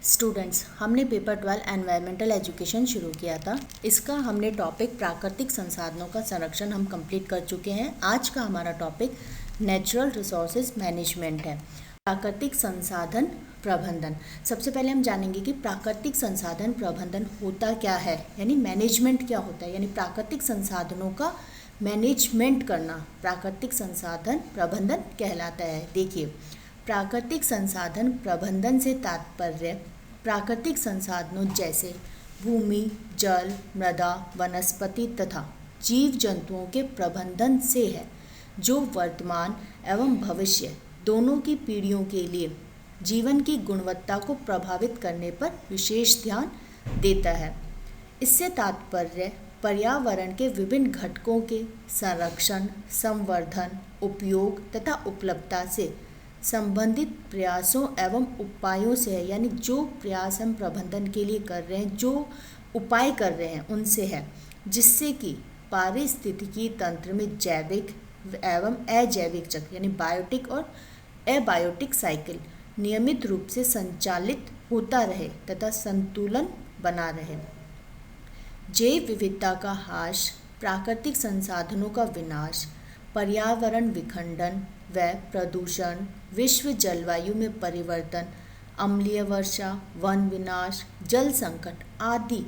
Students, हमने paper 12 environmental education शुरू किया था। इसका हमने टॉपिक प्राकृतिक संसाधनों का संरक्षण हम कंप्लीट कर चुके हैं। आज का हमारा टॉपिक नेचुरल रिसोर्सेज मैनेजमेंट है, प्राकृतिक संसाधन प्रबंधन। सबसे पहले हम जानेंगे कि प्राकृतिक संसाधन प्रबंधन होता क्या है, यानी मैनेजमेंट क्या होता है, यानी प्राकृतिक संसाधनों का मैनेजमेंट करना प्राकृतिक संसाधन प्रबंधन कहलाता है। देखिए, प्राकृतिक संसाधन प्रबंधन से तात्पर्य प्राकृतिक संसाधनों जैसे भूमि, जल, मृदा, वनस्पति तथा जीव जंतुओं के प्रबंधन से है, जो वर्तमान एवं भविष्य दोनों की पीढ़ियों के लिए जीवन की गुणवत्ता को प्रभावित करने पर विशेष ध्यान देता है। इससे तात्पर्य पर्यावरण के विभिन्न घटकों के संरक्षण, संवर्धन, उपयोग तथा उपलब्धता से संबंधित प्रयासों एवं उपायों से है, यानी जो प्रयास हम प्रबंधन के लिए कर रहे हैं, जो उपाय कर रहे हैं उनसे है, जिससे कि पारिस्थितिकी तंत्र में जैविक एवं अजैविक चक्र यानी बायोटिक और एबायोटिक साइकिल नियमित रूप से संचालित होता रहे तथा संतुलन बना रहे। जैव विविधता का ह्रास, प्राकृतिक संसाधनों का विनाश, पर्यावरण विखंडन व प्रदूषण, विश्व जलवायु में परिवर्तन, अम्लीय वर्षा, वन विनाश, जल संकट आदि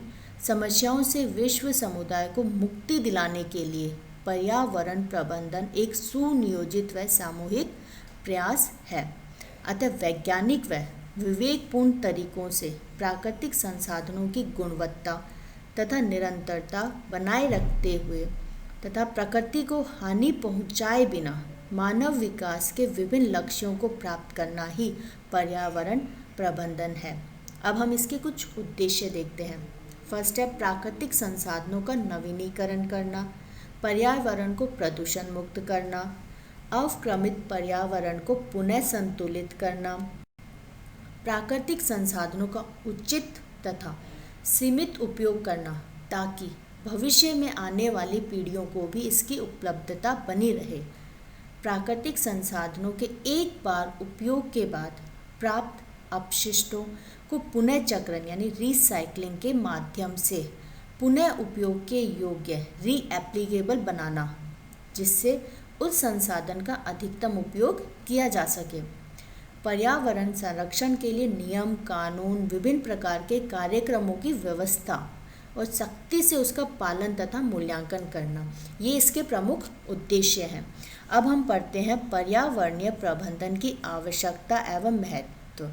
समस्याओं से विश्व समुदाय को मुक्ति दिलाने के लिए पर्यावरण प्रबंधन एक सुनियोजित व सामूहिक प्रयास है। अतः वैज्ञानिक व विवेकपूर्ण तरीकों से प्राकृतिक संसाधनों की गुणवत्ता तथा निरंतरता बनाए रखते हुए तथा प्रकृति को हानि पहुंचाए बिना मानव विकास के विभिन्न लक्ष्यों को प्राप्त करना ही पर्यावरण प्रबंधन है। अब हम इसके कुछ उद्देश्य देखते हैं। फर्स्ट है प्राकृतिक संसाधनों का नवीनीकरण करना, पर्यावरण को प्रदूषण मुक्त करना, अवक्रमित पर्यावरण को पुनः संतुलित करना, प्राकृतिक संसाधनों का उचित तथा सीमित उपयोग करना ताकि भविष्य में आने वाली पीढ़ियों को भी इसकी उपलब्धता बनी रहे, प्राकृतिक संसाधनों के एक बार उपयोग के बाद प्राप्त अपशिष्टों को पुनः चक्रण यानी रीसाइक्लिंग के माध्यम से पुनः उपयोग के योग्य रीएप्लीकेबल बनाना, जिससे उस संसाधन का अधिकतम उपयोग किया जा सके। पर्यावरण संरक्षण के लिए नियम, कानून, विभिन्न प्रकार के कार्यक्रमों की व्यवस्था और सख्ती से उसका पालन तथा मूल्यांकन करना, ये इसके प्रमुख उद्देश्य हैं। अब हम पढ़ते हैं पर्यावरणीय प्रबंधन की आवश्यकता एवं महत्व,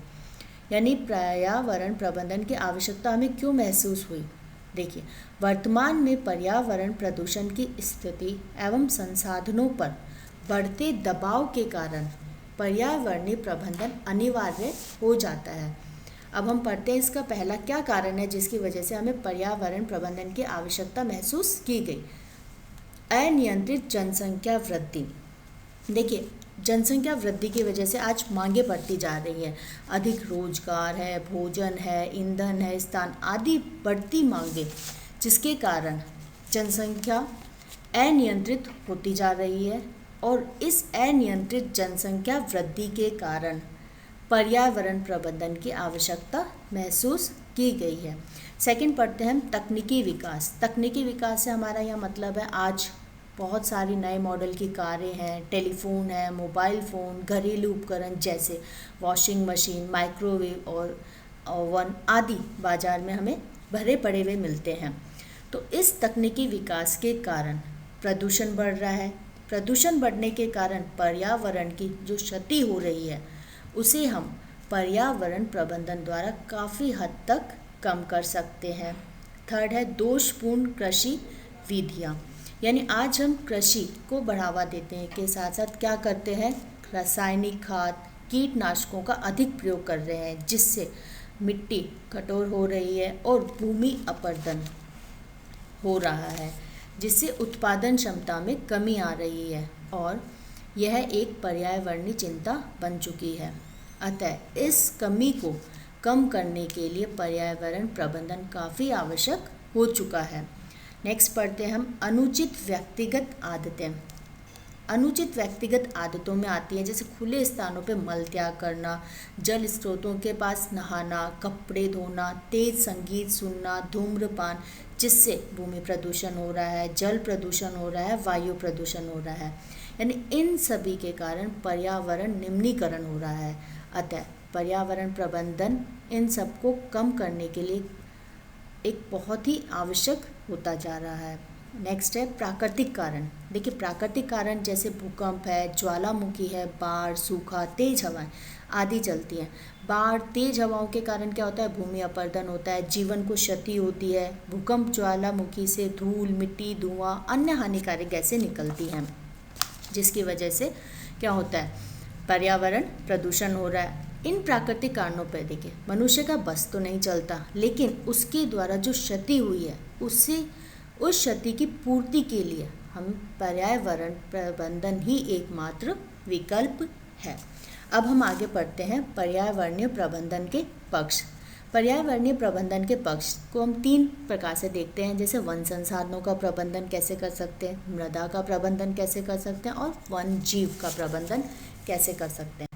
यानी पर्यावरण प्रबंधन की आवश्यकता हमें क्यों महसूस हुई। देखिए, वर्तमान में पर्यावरण प्रदूषण की स्थिति एवं संसाधनों पर बढ़ते दबाव के कारण पर्यावरणीय प्रबंधन अनिवार्य हो जाता है। अब हम पढ़ते हैं इसका पहला क्या कारण है जिसकी वजह से हमें पर्यावरण प्रबंधन की आवश्यकता महसूस की गई। अनियंत्रित जनसंख्या वृद्धि। देखिए, जनसंख्या वृद्धि की वजह से आज मांगे बढ़ती जा रही हैं। अधिक रोजगार है, भोजन है, ईंधन है, स्थान आदि बढ़ती मांगे, जिसके कारण जनसंख्या अनियंत्रित होती जा रही है और इस अनियंत्रित जनसंख्या वृद्धि के कारण पर्यावरण प्रबंधन की आवश्यकता महसूस की गई है। सेकंड पढ़ते हैं हम तकनीकी विकास। तकनीकी विकास से हमारा यह मतलब है आज बहुत सारी नए मॉडल की कारें हैं, टेलीफोन है, मोबाइल फ़ोन, घरेलू उपकरण जैसे वॉशिंग मशीन, माइक्रोवेव और ओवन आदि बाज़ार में हमें भरे पड़े हुए मिलते हैं। तो इस तकनीकी विकास के कारण प्रदूषण बढ़ रहा है। प्रदूषण बढ़ने के कारण पर्यावरण की जो क्षति हो रही है उसे हम पर्यावरण प्रबंधन द्वारा काफ़ी हद तक कम कर सकते हैं। थर्ड है दोषपूर्ण कृषि विधियाँ, यानी आज हम कृषि को बढ़ावा देते हैं के साथ साथ क्या करते हैं, रासायनिक खाद, कीटनाशकों का अधिक प्रयोग कर रहे हैं, जिससे मिट्टी कठोर हो रही है और भूमि अपरदन हो रहा है, जिससे उत्पादन क्षमता में कमी आ रही है और यह एक पर्यावरणीय चिंता बन चुकी है। अतः इस कमी को कम करने के लिए पर्यावरण प्रबंधन काफ़ी आवश्यक हो चुका है। नेक्स्ट पढ़ते हैं हम अनुचित व्यक्तिगत आदतें। अनुचित व्यक्तिगत आदतों में आती है, जैसे खुले स्थानों पर मल त्याग करना, जल स्रोतों के पास नहाना, कपड़े धोना, तेज संगीत सुनना, धूम्रपान, जिससे भूमि प्रदूषण हो रहा है, जल प्रदूषण हो रहा है, वायु प्रदूषण हो रहा है। यानी इन सभी के कारण पर्यावरण निम्नीकरण हो रहा है। अतः पर्यावरण प्रबंधन इन सबको कम करने के लिए एक बहुत ही आवश्यक होता जा रहा है। नेक्स्ट है प्राकृतिक कारण। देखिए प्राकृतिक कारण जैसे भूकंप है, ज्वालामुखी है, बाढ़, सूखा, तेज हवाएं आदि चलती हैं। बाढ़, तेज हवाओं के कारण क्या होता है, भूमि अपरदन होता है, जीवन को क्षति होती है। भूकंप, ज्वालामुखी से धूल, मिट्टी, धुआं, अन्य हानिकारक गैसें निकलती हैं, जिसकी वजह से क्या होता है, पर्यावरण प्रदूषण हो रहा है। इन प्राकृतिक कारणों पर देखिए मनुष्य का बस तो नहीं चलता, लेकिन उसके द्वारा जो क्षति हुई है उससे उस क्षति की पूर्ति के लिए हम पर्यावरण प्रबंधन ही एकमात्र विकल्प है। अब हम आगे पढ़ते हैं पर्यावरणीय प्रबंधन के पक्ष। पर्यावरणीय प्रबंधन के पक्ष को हम 3 प्रकार से देखते हैं, जैसे वन संसाधनों का प्रबंधन कैसे कर सकते हैं, मृदा का प्रबंधन कैसे कर सकते हैं और वन जीव का प्रबंधन कैसे कर सकते हैं।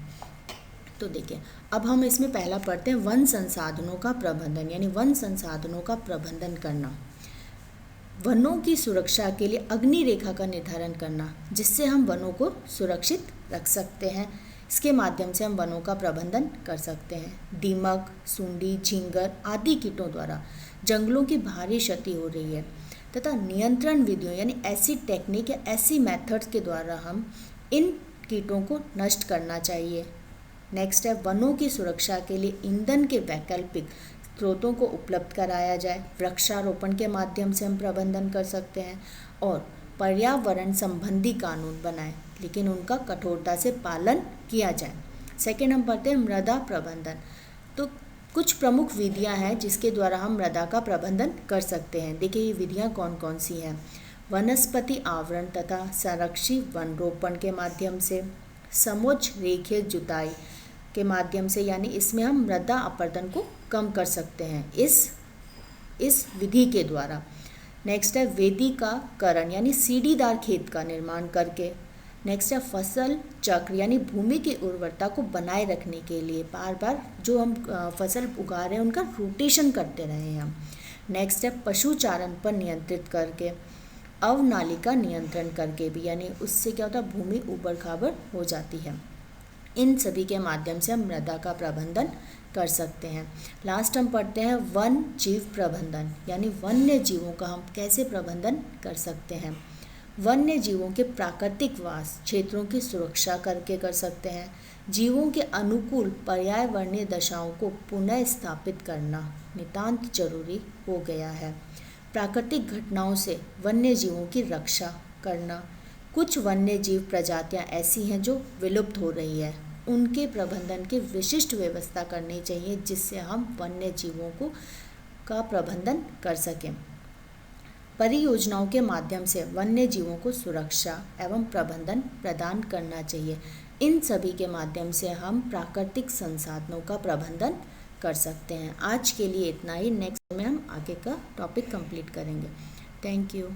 तो देखिए अब हम इसमें पहला पढ़ते हैं वन संसाधनों का प्रबंधन, यानी वन संसाधनों का प्रबंधन करना। वनों की सुरक्षा के लिए अग्नि रेखा का निर्धारण करना, जिससे हम वनों को सुरक्षित रख सकते हैं। इसके माध्यम से हम वनों का प्रबंधन कर सकते हैं। दीमक, सूंडी, झींगर आदि कीटों द्वारा जंगलों की भारी क्षति हो रही है, तथा नियंत्रण विधियों यानी ऐसी टेक्निक या ऐसी मेथड्स के द्वारा हम इन कीटों को नष्ट करना चाहिए। नेक्स्ट है वनों की सुरक्षा के लिए ईंधन के वैकल्पिक स्रोतों को उपलब्ध कराया जाए। वृक्षारोपण के माध्यम से हम प्रबंधन कर सकते हैं और पर्यावरण संबंधी कानून बनाएं, लेकिन उनका कठोरता से पालन किया जाए। सेकेंड हम पढ़ते हैं मृदा प्रबंधन। तो कुछ प्रमुख विधियां हैं जिसके द्वारा हम मृदा का प्रबंधन कर सकते हैं। देखिए ये विधियां कौन कौन सी हैं। वनस्पति आवरण तथा संरक्षित वन रोपण के माध्यम से, समोच्च रेखीय जुताई के माध्यम से, यानी इसमें हम मृदा अपरदन को कम कर सकते हैं इस विधि के द्वारा। नेक्स्ट है वेदिकाकरण यानी सीढ़ीदार खेत का निर्माण करके। नेक्स्ट है फसल चक्र यानी भूमि की उर्वरता को बनाए रखने के लिए बार बार जो हम फसल उगा रहे हैं उनका रोटेशन करते रहे हम। नेक्स्ट है पशुचारण पर नियंत्रित करके, अवनालिका नियंत्रण करके भी, यानी उससे क्या होता है भूमि ऊबड़ खाबड़ हो जाती है। इन सभी के माध्यम से हम मृदा का प्रबंधन कर सकते हैं। लास्ट हम पढ़ते हैं वन जीव प्रबंधन, यानी वन्य जीवों का हम कैसे प्रबंधन कर सकते हैं। वन्य जीवों के प्राकृतिक वास क्षेत्रों की सुरक्षा करके कर सकते हैं। जीवों के अनुकूल पर्यावरणीय दशाओं को पुनः स्थापित करना नितांत जरूरी हो गया है। प्राकृतिक घटनाओं से वन्य जीवों की रक्षा करना। कुछ वन्य जीव प्रजातियां ऐसी हैं जो विलुप्त हो रही है, उनके प्रबंधन की विशिष्ट व्यवस्था करनी चाहिए, जिससे हम वन्य जीवों का प्रबंधन कर सकें। परियोजनाओं के माध्यम से वन्य जीवों को सुरक्षा एवं प्रबंधन प्रदान करना चाहिए। इन सभी के माध्यम से हम प्राकृतिक संसाधनों का प्रबंधन कर सकते हैं। आज के लिए इतना ही। नेक्स्ट में हम आगे का टॉपिक कंप्लीट करेंगे। Thank you.